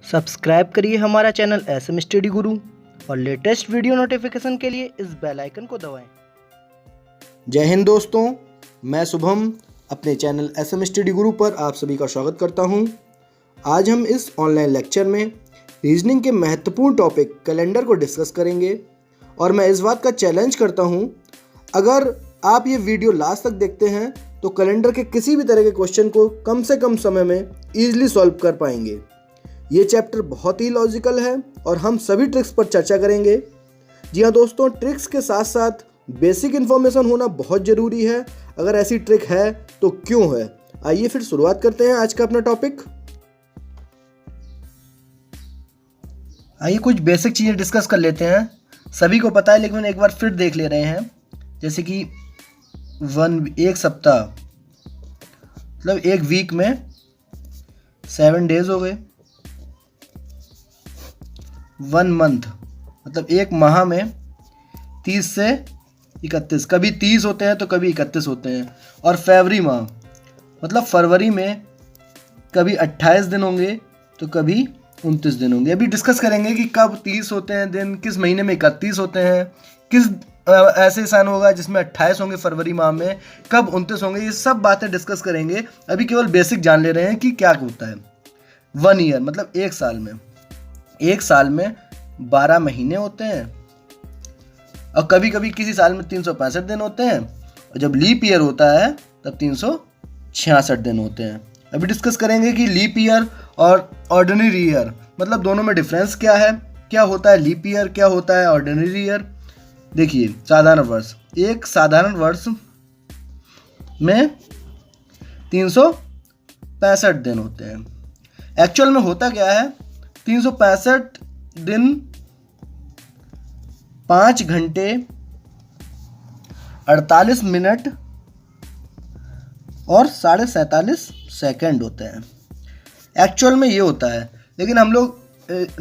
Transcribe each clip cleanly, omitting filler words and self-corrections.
Subscribe करिए हमारा channel SM study गुरु और लेटेस्ट वीडियो नोटिफिकेशन के लिए इस बेल आइकन को दबाएं। जय हिंद दोस्तों, मैं शुभम अपने चैनल एसएम स्टडी गुरु पर आप सभी का स्वागत करता हूं। आज हम इस ऑनलाइन लेक्चर में रीजनिंग के महत्वपूर्ण टॉपिक कैलेंडर को डिस्कस करेंगे और मैं इस बात का चैलेंज करता हूं, अगर आप ये वीडियो लास्ट तक देखते हैं तो कैलेंडर के किसी भी तरह के क्वेश्चन को कम से कम समय में ईजिली सॉल्व कर पाएंगे। ये चैप्टर बहुत ही लॉजिकल है और हम सभी ट्रिक्स पर चर्चा करेंगे। जी हाँ दोस्तों, ट्रिक्स के साथ साथ बेसिक इन्फॉर्मेशन होना बहुत ज़रूरी है। अगर ऐसी ट्रिक है तो क्यों है। आइए फिर शुरुआत करते हैं आज का अपना टॉपिक। आइए कुछ बेसिक चीज़ें डिस्कस कर लेते हैं। सभी को पता है लेकिन एक बार फिर देख ले रहे हैं। जैसे कि एक सप्ताह मतलब एक वीक में 7 डेज हो गए। 1 मंथ मतलब एक माह में 30 से 31, कभी 30 होते हैं तो कभी 31 होते हैं। और फरवरी माह मतलब फरवरी में कभी 28 दिन होंगे तो कभी 29 दिन होंगे। अभी डिस्कस करेंगे कि कब 30 होते हैं दिन, किस महीने में 31 होते हैं, किस ऐसे सन होगा जिसमें 28 होंगे फरवरी माह में, कब 29 होंगे। ये सब बातें डिस्कस करेंगे। अभी केवल बेसिक जान ले रहे हैं कि क्या होता है। 1 ईयर मतलब एक साल में 12 महीने होते हैं और कभी कभी किसी साल में 365 दिन होते हैं और जब लीप ईयर होता है तब 366 दिन होते हैं। अभी डिस्कस करेंगे कि लीप ईयर और ऑर्डिनरी ईयर मतलब दोनों में डिफरेंस क्या है, क्या होता है लीप ईयर, क्या होता है ऑर्डिनरी ईयर। देखिए, साधारण वर्ष, एक साधारण वर्ष में 365 दिन होते हैं। एक्चुअल में होता क्या है, 365 दिन 5 घंटे 48 मिनट और 47.5 सेकेंड होते हैं। एक्चुअल में ये होता है, लेकिन हम लोग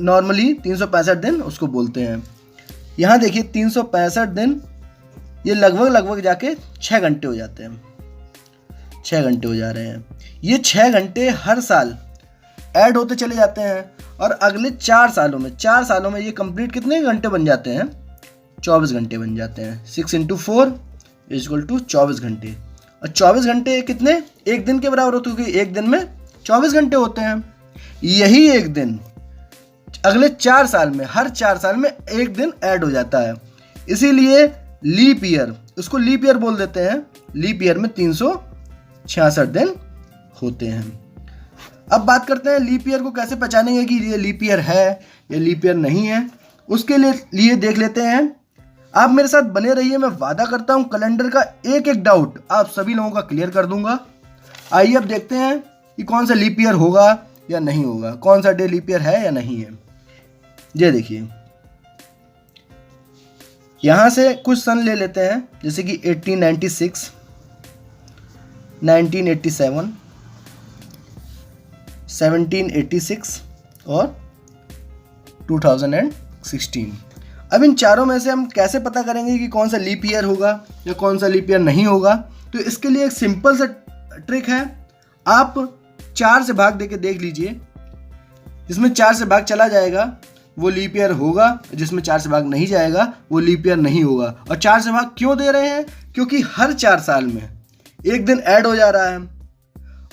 नॉर्मली 365 दिन उसको बोलते हैं। यहाँ देखिए 365 दिन ये लगभग जाके 6 घंटे हो जाते हैं। 6 घंटे हो जा रहे हैं। ये 6 घंटे हर साल ऐड होते चले जाते हैं और अगले 4 सालों में ये कंप्लीट कितने घंटे बन जाते हैं, 24 घंटे बन जाते हैं। 6 × 4 = 24 घंटे। और 24 घंटे कितने, एक दिन के बराबर होते हैं, क्योंकि एक दिन में 24 घंटे होते हैं। यही एक दिन अगले 4 साल में, हर 4 साल में एक दिन ऐड हो जाता है। इसीलिए लीप ईयर, उसको लीप ईयर बोल देते हैं। लीप ईयर में 366 दिन होते हैं। अब बात करते हैं लीप ईयर को कैसे पहचानेंगे कि ये लीप ईयर है या लीप ईयर नहीं है। उसके लिए देख लेते हैं। आप मेरे साथ बने रहिए, मैं वादा करता हूं कैलेंडर का एक एक डाउट आप सभी लोगों का क्लियर कर दूंगा। आइए अब देखते हैं कि कौन सा लीप ईयर होगा या नहीं होगा, कौन सा डे लीप ईयर है या नहीं है। ये देखिए, यहां से कुछ सन ले लेते हैं, जैसे कि 1896, 1987, 1786 और 2016। अब इन चारों में से हम कैसे पता करेंगे कि कौन सा लीप ईयर होगा या कौन सा लीप ईयर नहीं होगा। तो इसके लिए एक सिंपल सा ट्रिक है। आप 4 से भाग देके देख लीजिए। जिसमें 4 से भाग चला जाएगा वो लीप ईयर होगा, जिसमें 4 से भाग नहीं जाएगा वो लीप ईयर नहीं होगा। और 4 से भाग क्यों दे रहे हैं, क्योंकि हर 4 साल में एक दिन ऐड हो जा रहा है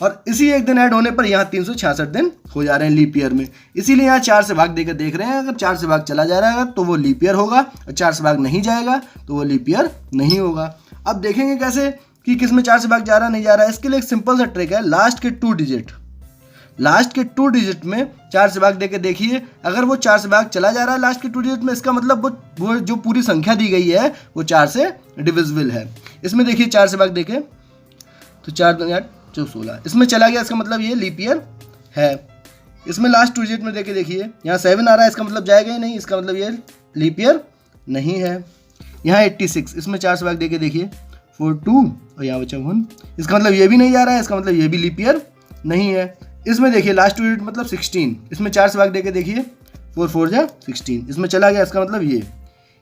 और इसी एक दिन ऐड होने पर यहाँ 366 दिन हो जा रहे हैं लीप ईयर में। इसीलिए यहाँ 4 से भाग देकर देख रहे हैं। अगर 4 से भाग चला जा रहा है तो वो लीप ईयर होगा और 4 से भाग नहीं जाएगा तो वो लीप ईयर नहीं होगा। अब देखेंगे कैसे कि किस में 4 से भाग जा रहा नहीं जा रहा है। इसके लिए एक सिंपल सा ट्रिक है। लास्ट के 2 डिजिट में 4 से भाग देके देखिए। अगर वो 4 से भाग चला जा रहा है लास्ट के 2 डिजिट में, इसका मतलब वो जो पूरी संख्या दी गई है वो 4 से डिविजिबल है। इसमें देखिए 4 से भाग देखे तो 4 2 8 16, इसमें चला गया, इसका मतलब ये लीप ईयर है। इसमें लास्ट 2 डिजिट में देखे देखिए, यहाँ 7 आ रहा है, इसका मतलब जाएगा ही नहीं, इसका मतलब ये लीप ईयर नहीं है। यहाँ 86, इसमें 4 से भाग देके देखिए 4 2 और यहाँ बचा 1, इसका मतलब ये भी नहीं जा रहा है, इसका मतलब ये भी लीप ईयर नहीं है। इसमें देखिए लास्ट 2 डिजिट मतलब 16, इसमें 4 से भाग देके देखिए 4 4 जा 16, इसमें चला गया, इसका मतलब ये।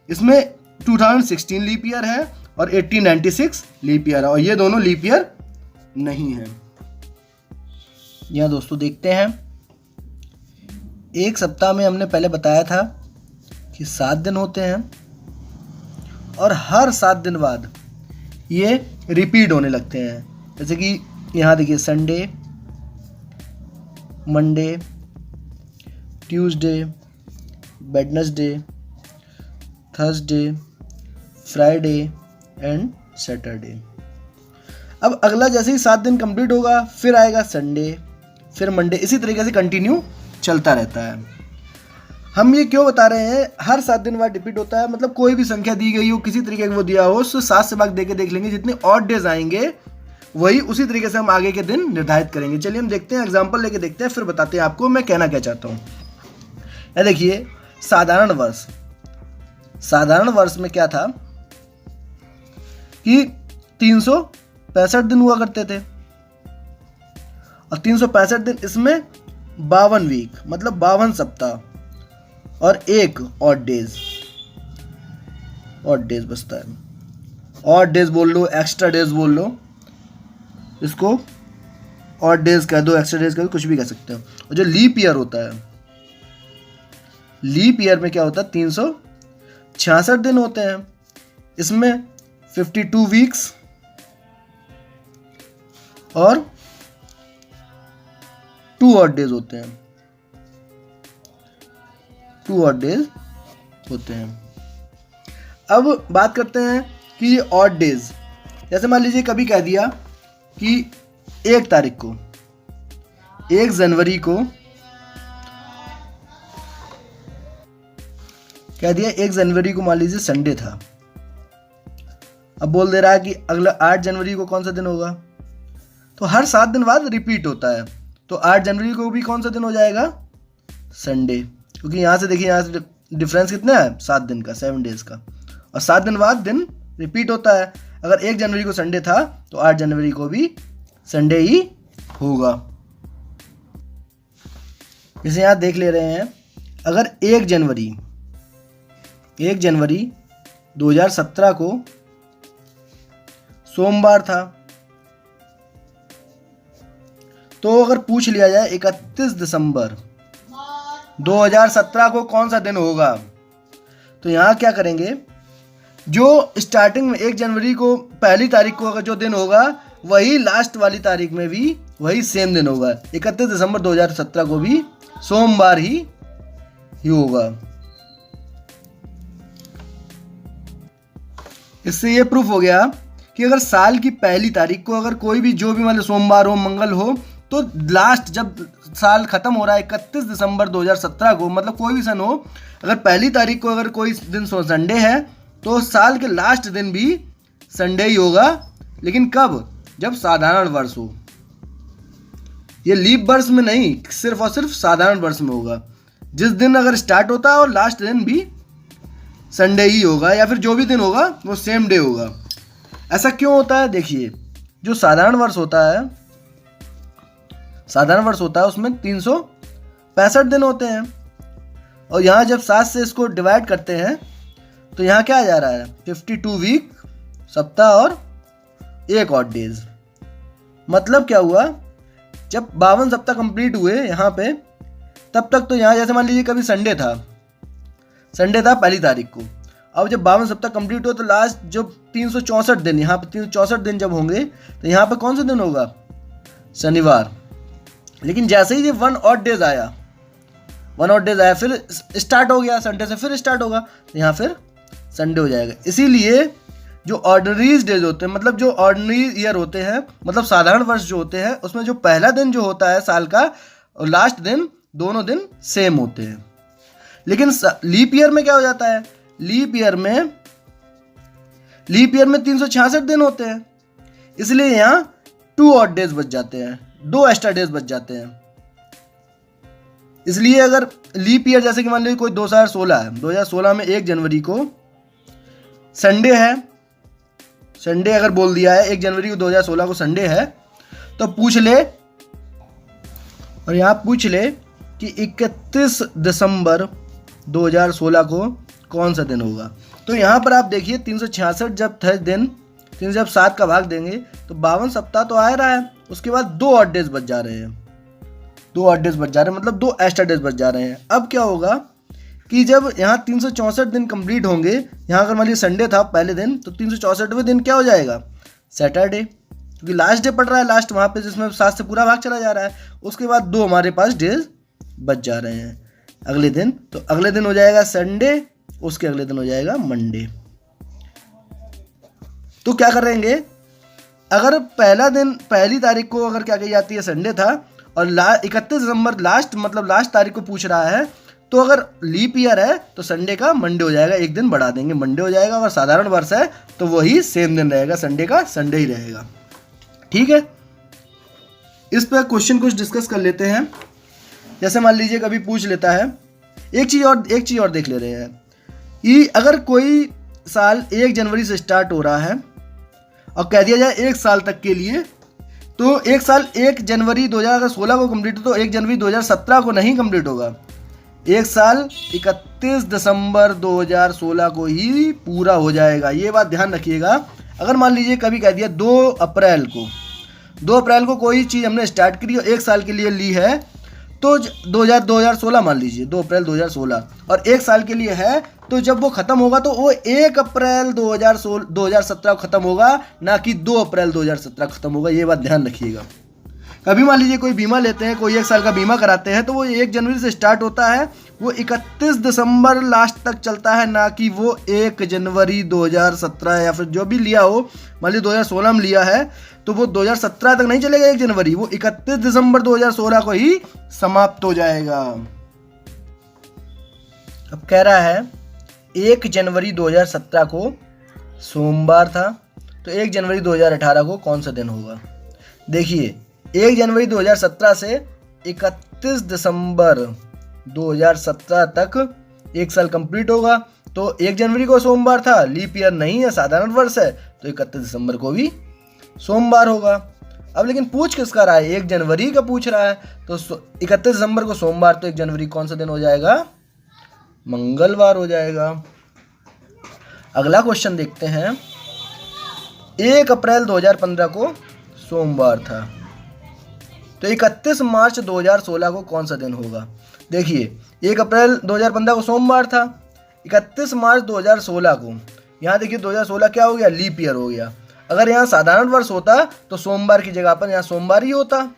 इसमें 2016 लीप ईयर है और 1896 लीप ईयर है और ये दोनों लीप ईयर नहीं है। यहाँ दोस्तों देखते हैं एक सप्ताह में हमने पहले बताया था कि 7 दिन होते हैं और हर 7 दिन बाद ये रिपीट होने लगते हैं। जैसे कि यहाँ देखिए Sunday, Monday, Tuesday, Wednesday, Thursday, Friday and Saturday. अब अगला जैसे ही 7 दिन कंप्लीट होगा फिर आएगा संडे, फिर मंडे, इसी तरीके से कंटिन्यू चलता रहता है। हम ये क्यों बता रहे हैं हर 7 दिन बाद रिपीट होता है, मतलब कोई भी संख्या दी गई हो, किसी तरीके का वो दिया हो, उससे 7 से भाग दे के देख लेंगे, जितने ऑड डेज आएंगे वही उसी तरीके से हम आगे के दिन निर्धारित करेंगे। चलिए हम देखते हैं, एग्जाम्पल लेके देखते हैं, फिर बताते हैं आपको मैं कहना क्या चाहता हूँ। ये देखिए साधारण वर्ष, साधारण वर्ष में क्या था कि 365 दिन हुआ करते थे और 365 दिन, इसमें 52 वीक मतलब 52 सप्ताह और एक ऑड डेज बचता है। ऑड डेज बोल लो, एक्स्ट्रा डेज बोल लो, इसको ऑड डेज कह दो, एक्स्ट्रा डेज कह दो, कुछ भी कह सकते हो। और जो लीप ईयर होता है, लीप ईयर में क्या होता है 366 दिन होते हैं, इसमें 52 वीक्स और 2 ऑड डेज होते हैं, 2 ऑड डेज होते हैं। अब बात करते हैं कि ये ऑड डेज, जैसे मान लीजिए कभी कह दिया कि 1 तारीख को, 1 जनवरी को कह दिया, 1 जनवरी को मान लीजिए संडे था। अब बोल दे रहा है कि अगला 8 जनवरी को कौन सा दिन होगा, तो हर 7 दिन बाद रिपीट होता है, तो 8 जनवरी को भी कौन सा दिन हो जाएगा, संडे, क्योंकि यहाँ से देखिए, यहाँ से डिफरेंस कितना है 7 दिन का, 7 डेज का, और 7 दिन बाद दिन रिपीट होता है। अगर 1 जनवरी को संडे था तो 8 जनवरी को भी संडे ही होगा। जैसे यहाँ देख ले रहे हैं, अगर 1 जनवरी 2017 को सोमवार था, तो अगर पूछ लिया जाए 31 दिसंबर 2017 को कौन सा दिन होगा, तो यहाँ क्या करेंगे, जो स्टार्टिंग में 1 जनवरी को पहली तारीख को अगर जो दिन होगा वही लास्ट वाली तारीख में भी वही सेम दिन होगा। 31 दिसंबर 2017 को भी सोमवार ही होगा। इससे ये प्रूफ हो गया कि अगर साल की पहली तारीख को अगर कोई भी जो भी मतलब सोमवार हो, मंगल हो, तो लास्ट जब साल खत्म हो रहा है 31 दिसंबर 2017 को, मतलब कोई भी सन हो, अगर पहली तारीख को अगर कोई दिन संडे है तो साल के लास्ट दिन भी संडे ही होगा। लेकिन कब, जब साधारण वर्ष हो, ये लीप वर्ष में नहीं, सिर्फ और सिर्फ साधारण वर्ष में होगा। जिस दिन अगर स्टार्ट होता है और लास्ट दिन भी संडे ही होगा, या फिर जो भी दिन होगा वो सेम डे होगा। ऐसा क्यों होता है, देखिए जो साधारण वर्ष होता है, उसमें 365 दिन होते हैं, और यहाँ जब 7 से इसको डिवाइड करते हैं तो यहाँ क्या आ जा रहा है 52 वीक सप्ताह और 1 ऑड डेज। मतलब क्या हुआ, जब 52 सप्ताह कंप्लीट हुए यहाँ पे, तब तक तो यहाँ जैसे मान लीजिए कभी संडे था पहली तारीख को, अब जब 52 सप्ताह कंप्लीट हो तो लास्ट जो 364 दिन, यहाँ पे 364 दिन जब होंगे तो यहाँ पे कौन सा दिन होगा, शनिवार। लेकिन जैसे ही ये 1 ऑड डेज आया, फिर स्टार्ट हो गया संडे से, फिर स्टार्ट होगा, तो यहाँ फिर संडे हो जाएगा। इसीलिए जो ऑर्डिनरीज डेज होते हैं, मतलब जो ऑर्डिनरी ईयर होते हैं, मतलब साधारण वर्ष जो होते हैं, उसमें जो पहला दिन जो होता है साल का और लास्ट दिन, दोनों दिन सेम होते हैं। लेकिन लीप ईयर में क्या हो जाता है, लीप ईयर में 366 दिन होते हैं, इसलिए यहाँ 2 ऑड डेज बच जाते हैं, 2 एक्स्ट्रा डेज बच जाते हैं। इसलिए अगर लीप ईयर जैसे कि मान लीजिए कोई 2016 है, 2016 में 1 जनवरी को संडे है, संडे अगर बोल दिया है 1 जनवरी को 2016 को संडे है, तो पूछ ले, और यहाँ पूछ ले कि 31 दिसंबर 2016 को कौन सा दिन होगा। तो यहाँ पर आप देखिए 366 जब थे दिन, 3 जब 7 का भाग देंगे तो 52 सप्ताह तो आ रहा है, उसके बाद 2 ऑड डेज बच जा रहे हैं, 2 ऑड डेज बच जा रहे हैं, मतलब 2 एक्स्ट्रा डेज बच जा रहे हैं। अब क्या होगा कि जब यहाँ 364 दिन कंप्लीट होंगे, यहाँ अगर मान लीजिए संडे था पहले दिन, तो 364वें दिन क्या हो जाएगा, सैटरडे, क्योंकि लास्ट डे पड़ रहा है, लास्ट वहाँ पे जिसमें 7 से पूरा भाग चला जा रहा है। उसके बाद 2 हमारे पास डेज बच जा रहे हैं अगले दिन, तो अगले दिन हो जाएगा संडे, उसके अगले दिन हो जाएगा मंडे। तो क्या करेंगे, अगर पहला दिन पहली तारीख को अगर क्या कही जाती है संडे था और 31 दिसंबर लास्ट तारीख को पूछ रहा है, तो अगर लीप ईयर है तो संडे का मंडे हो जाएगा, एक दिन बढ़ा देंगे, मंडे हो जाएगा। अगर साधारण वर्ष है तो वही सेम दिन रहेगा, संडे का संडे ही रहेगा। ठीक है, इस पर क्वेश्चन कुछ डिस्कस कर लेते हैं। जैसे मान लीजिए कभी पूछ लेता है, एक चीज़ और देख ले रहे हैं कि अगर कोई साल 1 जनवरी से स्टार्ट हो रहा है और कह दिया जाए 1 साल तक के लिए, तो एक साल 1 जनवरी 2016 को कंप्लीट हो तो 1 जनवरी 2017 को नहीं कंप्लीट होगा, एक साल 31 दिसंबर 2016 को ही पूरा हो जाएगा। ये बात ध्यान रखिएगा। अगर मान लीजिए कभी कह दिया 2 अप्रैल को कोई चीज़ हमने स्टार्ट करी और 1 साल के लिए ली है, तो 2016 मान लीजिए 2 अप्रैल 2016 और 1 साल के लिए है, तो जब वो ख़त्म होगा तो वो 1 अप्रैल 2017 को ख़त्म होगा, ना कि 2 अप्रैल 2017 ख़त्म होगा। ये बात ध्यान रखिएगा। कभी मान लीजिए कोई बीमा लेते हैं, कोई 1 साल का बीमा कराते हैं, तो वो 1 जनवरी से स्टार्ट होता है, वो 31 दिसंबर लास्ट तक चलता है, ना कि वो 1 जनवरी 2017 या फिर जो भी लिया हो, मान लीजिए 2016 में लिया है तो वो 2017 तक नहीं चलेगा 1 जनवरी, वो 31 दिसंबर 2016 को ही समाप्त हो जाएगा। अब कह रहा है 1 जनवरी 2017 को सोमवार था, तो 1 जनवरी 2018 को कौन सा दिन होगा। देखिए 1 जनवरी 2017 से 31 दिसंबर 2017 तक 1 साल कंप्लीट होगा, तो 1 जनवरी को सोमवार था, लीप ईयर नहीं है, साधारण वर्ष है, तो 31 दिसंबर को भी सोमवार होगा। अब लेकिन पूछ किसका रहा है, 1 जनवरी का पूछ रहा है, तो 31 दिसंबर को सोमवार, तो 1 जनवरी कौन सा दिन हो जाएगा, मंगलवार हो जाएगा। अगला क्वेश्चन देखते हैं, 1 अप्रैल 2015 को सोमवार था, तो 31 मार्च 2016 को कौन सा दिन होगा। देखिए 1 अप्रैल 2015 को सोमवार था, 31 मार्च 2016 को, यहाँ देखिए 2016 क्या हो गया, लीप ईयर हो गया। अगर यहाँ साधारण वर्ष होता तो सोमवार की जगह पर यहाँ सोमवार ही होता,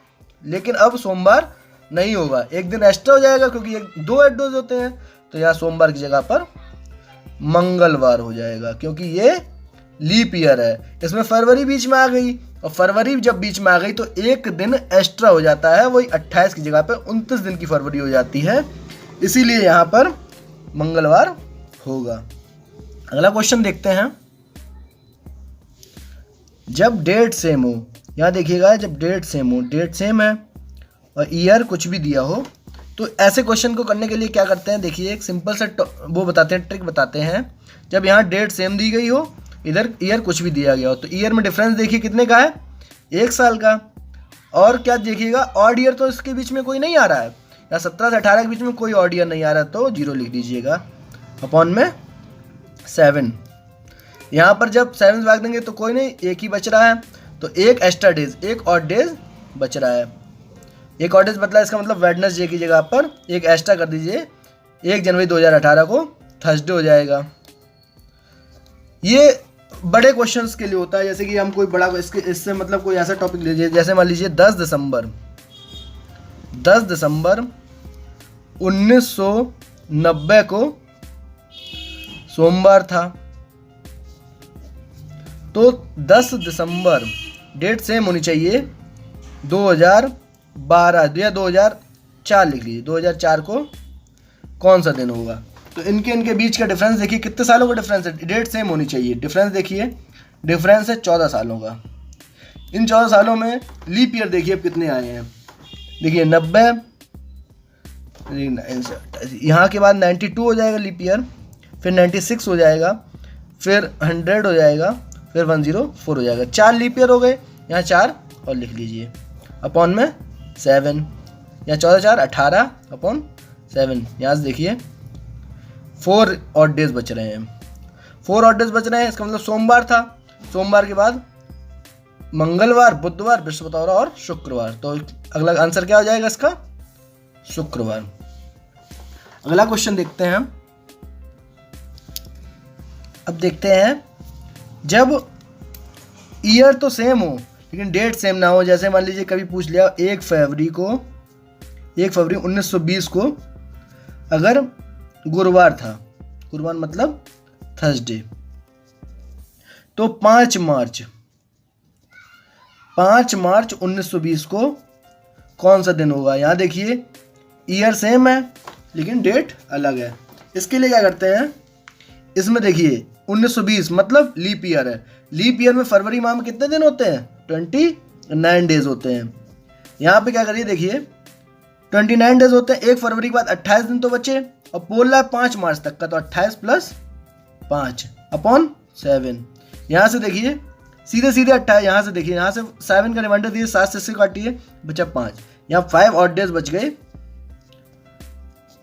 लेकिन अब सोमवार नहीं होगा, एक दिन एक्स्ट्रा हो जाएगा क्योंकि 2 एडोज होते हैं, तो यहाँ सोमवार की जगह पर मंगलवार हो जाएगा, क्योंकि ये लीप ईयर है। इसमें फरवरी बीच में आ गई, और फरवरी जब बीच में आ गई तो एक दिन एक्स्ट्रा हो जाता है, वही 28 की जगह पर 29 दिन की फरवरी हो जाती है, इसीलिए यहाँ पर मंगलवार होगा। अगला क्वेश्चन देखते हैं, जब डेट सेम हो, यहाँ देखिएगा जब डेट सेम हो, डेट सेम है और ईयर कुछ भी दिया हो, तो ऐसे क्वेश्चन को करने के लिए क्या करते हैं, देखिए एक सिंपल सा वो बताते हैं, ट्रिक बताते हैं। जब यहाँ डेट सेम दी गई हो, इधर ईयर कुछ भी दिया गया हो, तो ईयर में डिफरेंस देखिए कितने का है, 1 साल का। और क्या देखिएगा, ऑड ईयर तो इसके बीच में कोई नहीं आ रहा है, या 17 से 18 के बीच में कोई ऑड ईयर नहीं आ रहा है, तो 0 लिख दीजिएगा, अपॉन में 7। यहाँ पर जब 7 भाग देंगे तो कोई नहीं, एक ही बच रहा है, तो एक एक्स्ट्रा डेज, एक ऑड डेज बच रहा है। एक ऑड डेज बदला, इसका मतलब वेडनेसडे की जगह पर एक एक्स्ट्रा कर दीजिए, 1 जनवरी 2018 को थर्सडे हो जाएगा। ये बड़े क्वेश्चंस के लिए होता है, जैसे कि हम कोई बड़ा इससे मतलब कोई ऐसा टॉपिक लीजिए, जैसे मान लीजिए 10 दिसंबर 1990 को सोमवार था, तो 10 दिसंबर डेट सेम होनी चाहिए 2012 या 2004 लिख लीजिए, 2004 को कौन सा दिन होगा। तो इनके बीच का डिफरेंस देखिए, कितने सालों का डिफरेंस है, डेट सेम होनी चाहिए। डिफरेंस देखिए, डिफरेंस है 14 सालों का। इन 14 सालों में लीप ईयर देखिए अब कितने आए हैं, देखिए 90, यहाँ के बाद 92 हो जाएगा लीप ईयर, फिर 96 हो जाएगा, फिर 100 हो जाएगा, फिर 104 हो जाएगा। 4 लीप ईयर हो गए, यहाँ 4 और लिख लीजिए, अपॉन में 7, यहाँ 14 4 18 अपॉन 7। यहाँ से देखिए 4 ऑड डेज बच रहे हैं, 4 ऑड डेज बच रहे हैं, इसका मतलब सोमवार था, सोमवार के बाद मंगलवार, बुधवार, बृहस्पतिवार और शुक्रवार, तो अगला आंसर क्या हो जाएगा इसका, शुक्रवार। अगला क्वेश्चन देखते हैं हम। अब देखते हैं, जब ईयर तो सेम हो लेकिन डेट सेम ना हो, जैसे मान लीजिए कभी पूछ लिया 1 फरवरी 1920 को अगर गुरुवार था, गुरुवार मतलब थर्सडे, तो 5 मार्च 1920 को कौन सा दिन होगा। यहाँ देखिए ईयर सेम है लेकिन डेट अलग है। इसके लिए क्या करते हैं, इसमें देखिए 1920 मतलब लीप ईयर है। लीप ईयर में फरवरी माह में कितने दिन होते हैं, 29 डेज होते हैं। यहाँ पे क्या करिए, देखिए 29 डेज होते हैं। 1 फरवरी के बाद 28 दिन तो बचे, और बोल रहा है 5 मार्च तक का, तो 28 + 5 अपॉन 7। यहाँ से देखिए सीधे 28, यहाँ से देखिए, यहाँ से 7 का रिमाइंडर दिए, 7 से 6 काटिए, बचा 5। यहाँ 5 ऑड डेज बच गए,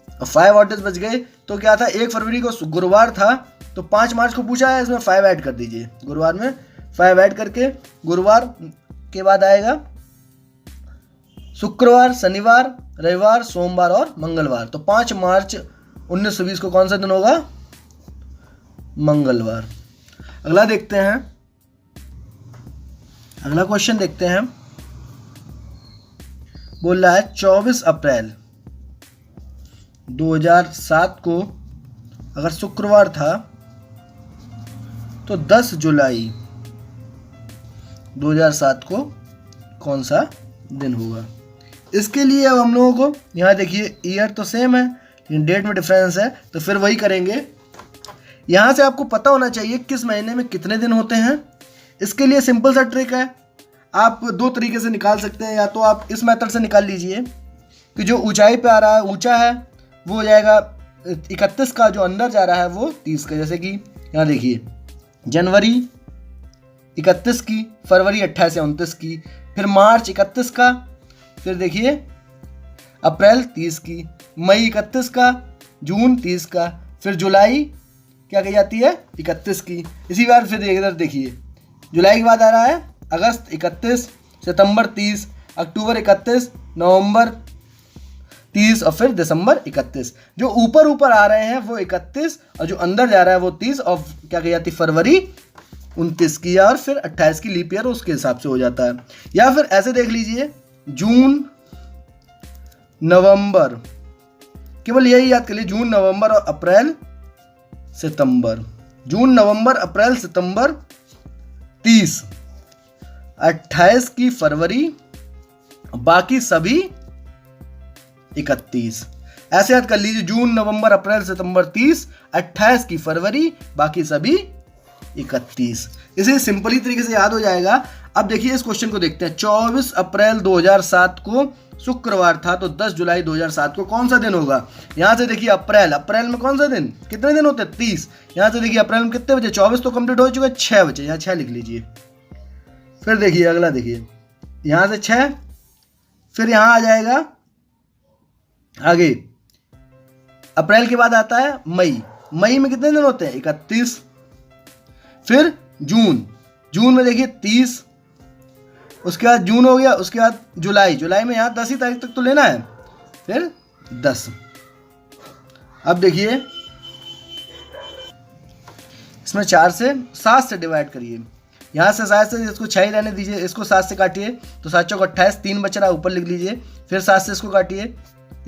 और 5 ऑड डेज बच गए तो क्या था, 1 फरवरी को गुरुवार था तो 5 मार्च को पूछा है, इसमें 5 ऐड कर दीजिए। गुरुवार में 5 ऐड करके गुरुवार के बाद आएगा शुक्रवार, शनिवार, रविवार, सोमवार और मंगलवार। तो 5 मार्च 1920 को कौन सा दिन होगा, मंगलवार। अगला देखते हैं, अगला क्वेश्चन देखते हैं। बोल रहा है 24 अप्रैल 2007 को अगर शुक्रवार था तो 10 जुलाई 2007 को कौन सा दिन होगा। इसके लिए अब हम लोगों को यहाँ देखिए ईयर तो सेम है लेकिन डेट में डिफरेंस है, तो फिर वही करेंगे। यहाँ से आपको पता होना चाहिए किस महीने में कितने दिन होते हैं। इसके लिए सिंपल सा ट्रिक है, आप 2 तरीके से निकाल सकते हैं। या तो आप इस मेथड से निकाल लीजिए कि जो ऊंचाई पे आ रहा है, ऊंचा है, वो हो जाएगा 31 का, जो अंदर जा रहा है वो 30 का। जैसे कि यहाँ देखिए जनवरी 31 की, फरवरी 28 या 29 की, फिर मार्च 31 का, फिर देखिए अप्रैल 30 की, मई 31 का, जून 30 का, फिर जुलाई क्या कही जाती है 31 की। इसी बार फिर इधर देखिए जुलाई के बाद आ रहा है अगस्त 31, सितंबर 30, अक्टूबर 31, नवंबर 30 और फिर दिसंबर 31। जो ऊपर ऊपर आ रहे हैं वो 31 और जो अंदर जा रहा है वो 30, और क्या कही जाती है फरवरी 29 की, और फिर 28 की लीप ईयर उसके हिसाब से हो जाता है। या फिर ऐसे देख लीजिए जून नवंबर, केवल यही याद कर लीजिए, जून नवंबर और अप्रैल सितंबर, जून नवंबर अप्रैल सितंबर 30, 28 की फरवरी, बाकी सभी 31। ऐसे याद कर लीजिए जून नवंबर अप्रैल सितंबर 30, 28 की फरवरी, बाकी सभी 31। इसे सिंपली तरीके से याद हो जाएगा। अब देखिए इस क्वेश्चन को देखते हैं। 24 अप्रैल 2007 को शुक्रवार था तो 10 जुलाई 2007 को कौन सा दिन होगा। यहाँ से देखिए अप्रैल, अप्रैल में कौन सा दिन, कितने दिन होते हैं 30। यहाँ से देखिए अप्रैल में कितने बजे, 24 तो कंप्लीट हो चुके, 6 बचे, यहाँ 6 लिख लीजिए। फिर देखिए अगला देखिए, यहाँ से 6, फिर यहाँ आ जाएगा आगे अप्रैल के बाद आता है मई, मई में कितने दिन होते हैं 31, फिर जून, जून में देखिए 30, उसके बाद जून हो गया, उसके बाद जुलाई, जुलाई में यहाँ 10 ही तारीख तक तो लेना है, फिर 10। अब देखिए इसमें 4 से 7 से डिवाइड करिए, यहाँ से 7 से इसको 6 ही रहने दीजिए, इसको 7 से काटिए तो 7 चौक 28, 3 बच रहा ऊपर लिख लीजिए, फिर 7 से इसको काटिए,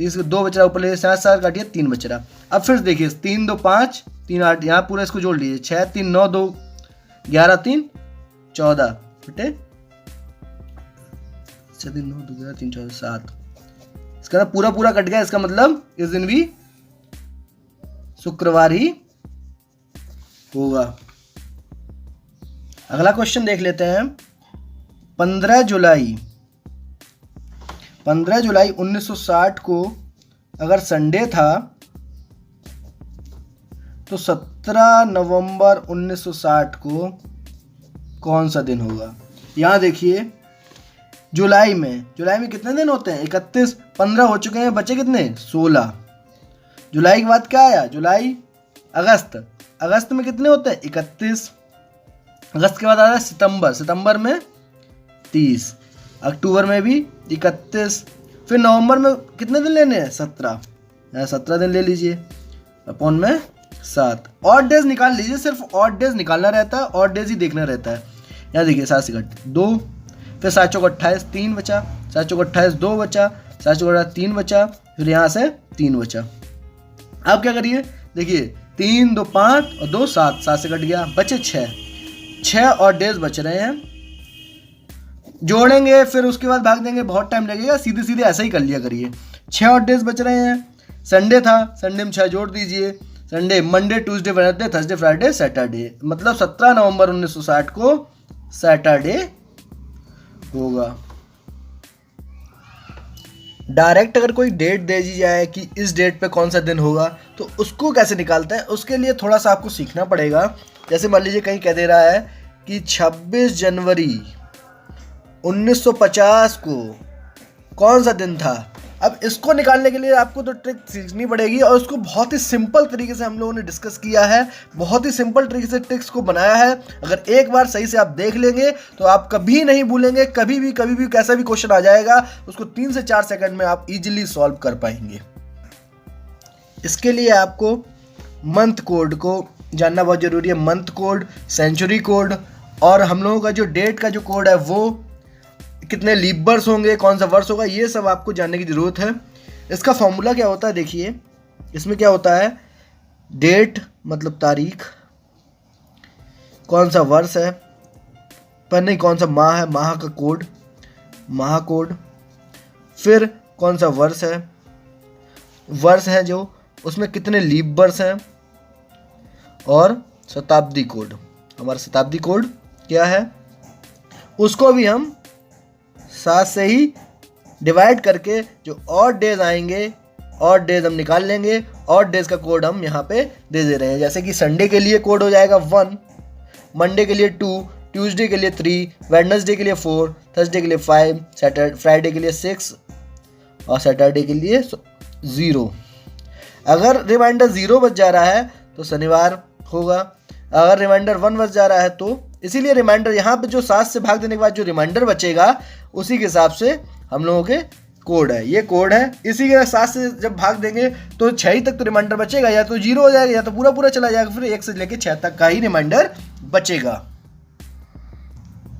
इसको 2 बच रहा ऊपर लिखिए, 7 7 काटिए 3 बच रहा। अब फिर देखिए 3 2 5 3 8, यहाँ पूरा इसको जोड़ लीजिए, 6 3 9 2 11 3 14 बटे 6 3 9 2 11 3 14 7, इसका ना पूरा पूरा कट गया। इसका मतलब इस दिन भी शुक्रवार ही होगा। अगला क्वेश्चन देख लेते हैं। 15 जुलाई 1960 को अगर संडे था तो 17 नवंबर 1960 को कौन सा दिन होगा। यहाँ देखिए जुलाई में कितने दिन होते हैं 31, 15 हो चुके हैं, बचे कितने 16। जुलाई के बाद क्या आया, जुलाई, अगस्त, अगस्त में कितने होते हैं 31, अगस्त के बाद आ रहा है सितंबर, सितंबर में 30, अक्टूबर में भी 31, फिर नवंबर में कितने दिन लेने हैं? 17, 17 दिन ले लीजिए, अपॉन में 7। ऑड डेज निकाल लीजिए, सिर्फ ऑड डेज निकालना रहता है, ऑड डेज ही देखना रहता है। यहाँ देखिए 7 से 2, फिर 7 चौक 28, 3 बचा, 7 चौक 28, 2 बचा, 7 चौक 3 बचा, फिर यहाँ से 3 बचा। अब क्या करिए, देखिए 3 2 5 और 2 7, 7 से कट गया, बचे 6 और डेज बच रहे हैं। जोड़ेंगे फिर उसके बाद भाग देंगे, बहुत टाइम लगेगा, सीधे सीधे ऐसा ही कर लिया करिए। 6 और डेज बच रहे हैं। संडे था, संडे में 6 जोड़ दीजिए। Sunday, Monday, Tuesday, Wednesday, Thursday, Friday, Saturday, मतलब 17 नवंबर 1960 को सैटरडे होगा। डायरेक्ट अगर कोई डेट दे दी जाए कि इस डेट पे कौन सा दिन होगा, तो उसको कैसे निकालते हैं, उसके लिए थोड़ा सा आपको सीखना पड़ेगा। जैसे मान लीजिए कहीं कह दे रहा है कि 26 जनवरी 1950 को कौन सा दिन था। अब इसको निकालने के लिए आपको तो ट्रिक सीखनी पड़ेगी, और उसको बहुत ही सिंपल तरीके से हम लोगों ने डिस्कस किया है, बहुत ही सिंपल तरीके से ट्रिक्स को बनाया है। अगर एक बार सही से आप देख लेंगे तो आप कभी नहीं भूलेंगे, कभी भी कैसा भी क्वेश्चन आ जाएगा उसको 3 से 4 सेकंड में आप इजीली सॉल्व कर पाएंगे। इसके लिए आपको मंथ कोड को जानना बहुत जरूरी है। मंथ कोड, सेंचुरी कोड, और हम लोगों का जो डेट का जो कोड है वो कितने लीप वर्ष होंगे, कौन सा वर्ष होगा, ये सब आपको जानने की ज़रूरत है। इसका फॉर्मूला क्या होता है, देखिए इसमें क्या होता है, डेट मतलब तारीख, कौन सा वर्ष है, पर नहीं कौन सा माह है, माह का कोड, माह कोड, फिर कौन सा वर्ष है, वर्ष है जो उसमें कितने लीप वर्ष हैं, और शताब्दी कोड, हमारा शताब्दी कोड क्या है, उसको भी हम 7 से ही डिवाइड करके जो ऑड डेज आएंगे, ऑड डेज हम निकाल लेंगे। ऑड डेज का कोड हम यहाँ पे दे दे रहे हैं। जैसे कि संडे के लिए कोड हो जाएगा 1, मंडे के लिए 2, ट्यूसडे के लिए 3, वेडनेसडे के लिए 4, थर्सडे के लिए 5, फ्राइडे के लिए 6 और सैटरडे के लिए 0। अगर रिमाइंडर 0 बच जा रहा है तो शनिवार होगा। अगर रिमाइंडर 1 बच जा रहा है तो, इसीलिए रिमाइंडर यहाँ पे जो 7 से भाग देने के बाद जो रिमाइंडर बचेगा उसी के हिसाब से हम लोगों के कोड है, ये कोड है। इसी के 7 से जब भाग देंगे तो 6 ही तक तो रिमाइंडर बचेगा, या तो 0 हो जाएगा या तो पूरा पूरा चला जाएगा, फिर 1 से लेके 6 तक का ही रिमाइंडर बचेगा।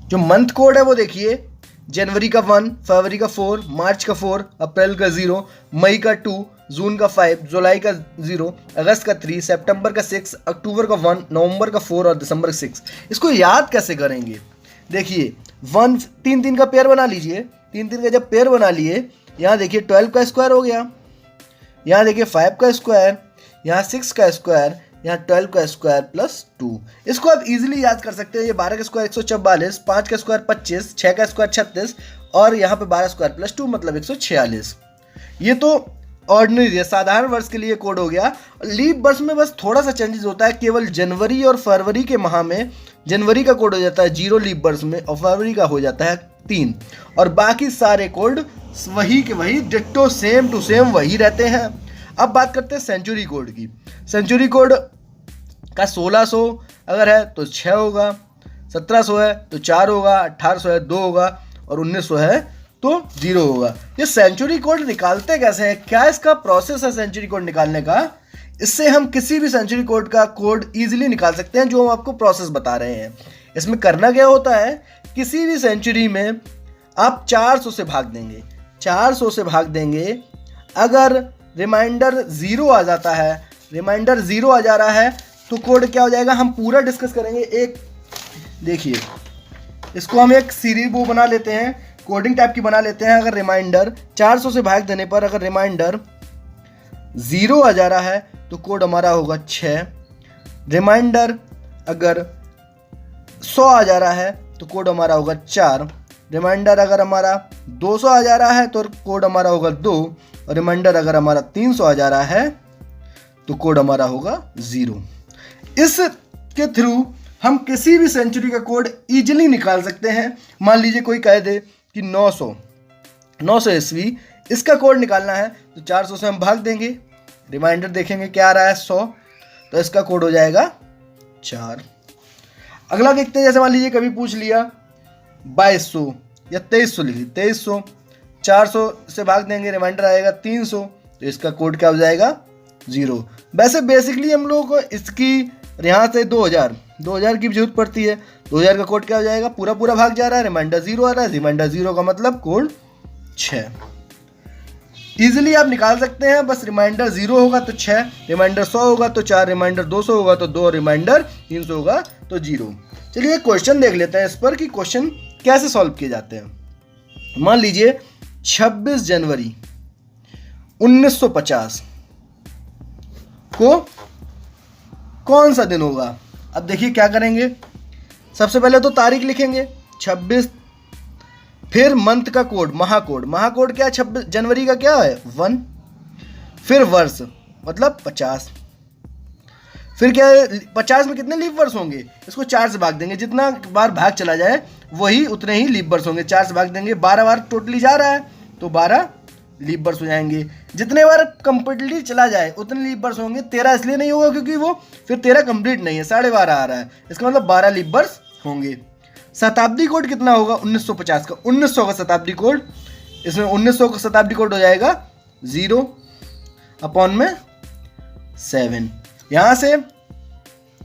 जो मंथ कोड है वो देखिए, जनवरी का 1, फरवरी का 4, मार्च का 4, अप्रैल का 0, मई का 2, जून का 5, जुलाई का 0, अगस्त का 3, सितंबर का 6, अक्टूबर का 1, नवंबर का 4 और दिसंबर का 6। इसको याद कैसे करेंगे, देखिए 1 3 का पेयर बना लीजिए। 3 का जब पेयर बना लिए, यहाँ देखिए 12 का स्क्वायर हो गया, यहाँ देखिए 5 का स्क्वायर, यहाँ 6 का स्क्वायर, यहाँ 12 का स्क्वायर प्लस 2। इसको आप इजीली याद कर सकते हैं। ये 12 का स्क्वायर 144, 5 का स्क्वायर 25, 6 का स्क्वायर 36 और यहाँ पे 12 स्क्वायर प्लस 2 मतलब 146। ये तो ऑर्डिनरी है, साधारण वर्ष के लिए कोड हो गया। लीप वर्ष में बस थोड़ा सा चेंजेस होता है, केवल जनवरी और फरवरी के माह में जनवरी का कोड हो जाता है 0 लीप वर्ष में, और फरवरी का हो जाता है 3, और बाकी सारे कोड वही के वही डिट्टो सेम टू सेम वही रहते हैं। अब बात करते हैं सेंचुरी कोड की। सेंचुरी कोड का 1600 अगर है तो 6 होगा, 1700 है तो 4 होगा, 1800 है 2 होगा, और 1900 है तो 0 होगा। ये सेंचुरी कोड निकालते कैसे हैं, क्या इसका प्रोसेस है सेंचुरी कोड निकालने का? इससे हम किसी भी सेंचुरी कोड का कोड इजीली निकाल सकते हैं, जो हम आपको प्रोसेस बता रहे हैं। इसमें करना क्या होता है, किसी भी सेंचुरी में आप 400 से भाग देंगे, 400 से भाग देंगे। अगर रिमाइंडर 0 आ जाता है, रिमाइंडर 0 आ जा रहा है तो कोड क्या हो जाएगा, हम पूरा डिस्कस करेंगे। एक देखिए, इसको हम एक सीरीज वो बना लेते हैं, कोडिंग टाइप की बना लेते हैं। अगर रिमाइंडर 400 से भाग देने पर अगर रिमाइंडर 0 आ जा रहा है तो कोड हमारा होगा 6। रिमाइंडर अगर 100 आ जा रहा है तो कोड हमारा होगा 4। रिमाइंडर अगर हमारा 200 आ जा रहा है तो कोड हमारा होगा 2, और रिमाइंडर अगर हमारा 300 आ जा रहा है तो कोड हमारा होगा 0। इसके थ्रू हम किसी भी सेंचुरी का कोड इजीली निकाल सकते हैं। मान लीजिए कोई कह दे कि 900 ईस्वी, इसका कोड निकालना है तो 400 से हम भाग देंगे, रिमाइंडर देखेंगे क्या आ रहा है 100, तो इसका कोड हो जाएगा 4। अगला देखते हैं, जैसे मान लीजिए कभी पूछ लिया 2200 या 2300 लिखिए, 2300, 400 से भाग देंगे, रिमाइंडर आएगा 300, तो इसका कोड क्या हो जाएगा 0। वैसे बेसिकली हम लोग को इसकी यहाँ से 2000 की जरूरत पड़ती है। 2000 का कोड क्या हो जाएगा, पूरा पूरा भाग जा रहा है, रिमाइंडर 0 आ रहा है, रिमाइंडर 0 का मतलब कोड 6। इजीली आप निकाल सकते हैं, बस रिमाइंडर 0 होगा तो 6, रिमाइंडर 100 होगा तो 4, रिमाइंडर 200 होगा तो 2, रिमाइंडर 300 होगा तो 0। चलिए क्वेश्चन देख लेते हैं इस पर कि क्वेश्चन कैसे सॉल्व किए जाते हैं। मान लीजिए 26 जनवरी 1950 को कौन सा दिन होगा। अब देखिए क्या करेंगे, सबसे पहले तो तारीख लिखेंगे 26, फिर मंथ का कोड महाकोड क्या है, 26 जनवरी का क्या है 1, फिर वर्ष मतलब 50, फिर क्या है 50 में कितने लीप वर्ष होंगे, इसको 4 से भाग देंगे, जितना बार भाग चला जाए वही उतने ही लीप वर्ष होंगे। 4 से भाग देंगे, 12 बार टोटली जा रहा है तो 12 लीप वर्ष हो जाएंगे। जितने बार कंप्लीटली चला जाए उतने लीप वर्ष होंगे। 13 इसलिए नहीं होगा क्योंकि वो फिर 13 कंप्लीट नहीं है, 12.5 आ रहा है, इसका मतलब 12 लीप वर्ष होंगे। शताब्दी कोड कितना होगा 1950 का, 1900 का शताब्दी कोड, इसमें 1900 का शताब्दी कोड हो जाएगा 0/7। यहाँ से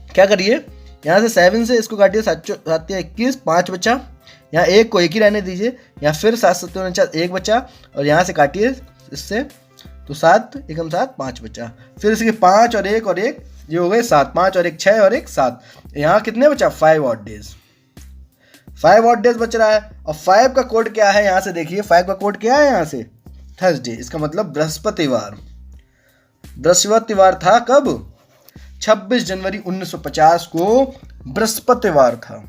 क्या करिए, यहाँ से 7 से इसको काटिए, 7 21, 5 बचा, यहाँ एक को एक ही रहने दीजिए, यहाँ फिर 7 7 49 1 बचा, और यहाँ से काटिए इससे तो 7 एकम 7 5 बचा, फिर इसके 5 और 1 और 1 ये हो गए 7, 5 और 1 6 और 1 7, यहाँ कितने बचा 5 ऑड डेज, 5 ऑड डेज बच रहा है। और 5 का कोड क्या है, यहाँ से देखिए 5 का कोड क्या है, यहाँ से थर्सडे, इसका मतलब बृहस्पतिवार। बृहस्पतिवार था कब, 26 जनवरी 1950 को बृहस्पतिवार था।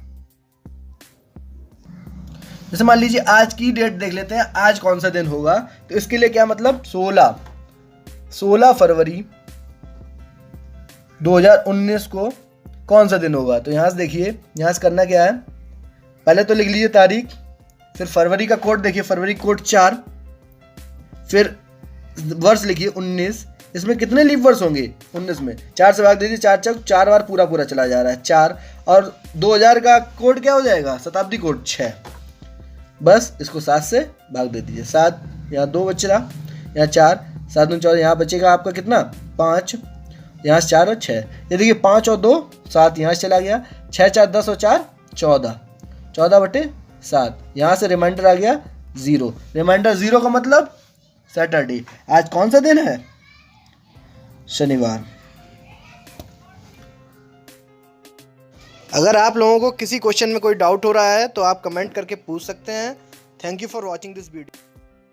जैसे मान लीजिए आज की डेट देख लेते हैं, आज कौन सा दिन होगा, तो इसके लिए क्या मतलब 16 फरवरी 2019 को कौन सा दिन होगा। तो यहाँ से देखिए, यहाँ से करना क्या है, पहले तो लिख लीजिए तारीख, फिर फरवरी का कोड देखिए, फरवरी कोड 4, फिर वर्ष लिखिए 19, इसमें कितने लीप वर्ष होंगे 19 में 4 से भाग दीजिए, 4 चौक 4 बार पूरा चला जा रहा है 4, और 2000 का कोड क्या हो जाएगा शताब्दी कोड 6, बस इसको 7 से भाग दे दीजिए, 7 यहाँ 2 बच रहा, यहाँ 4, 7 दूनी 14, यहाँ बचेगा आपका कितना 5, यहाँ से 4 और 6, ये देखिए 5 और 2 7, यहाँ से चला गया, 6 4 10 और 4 14, 14/7, यहाँ से रिमाइंडर आ गया 0, रिमाइंडर 0 का मतलब सैटरडे। आज कौन सा दिन है, शनिवार। अगर आप लोगों को किसी क्वेश्चन में कोई डाउट हो रहा है तो आप कमेंट करके पूछ सकते हैं। Thank you for watching this video.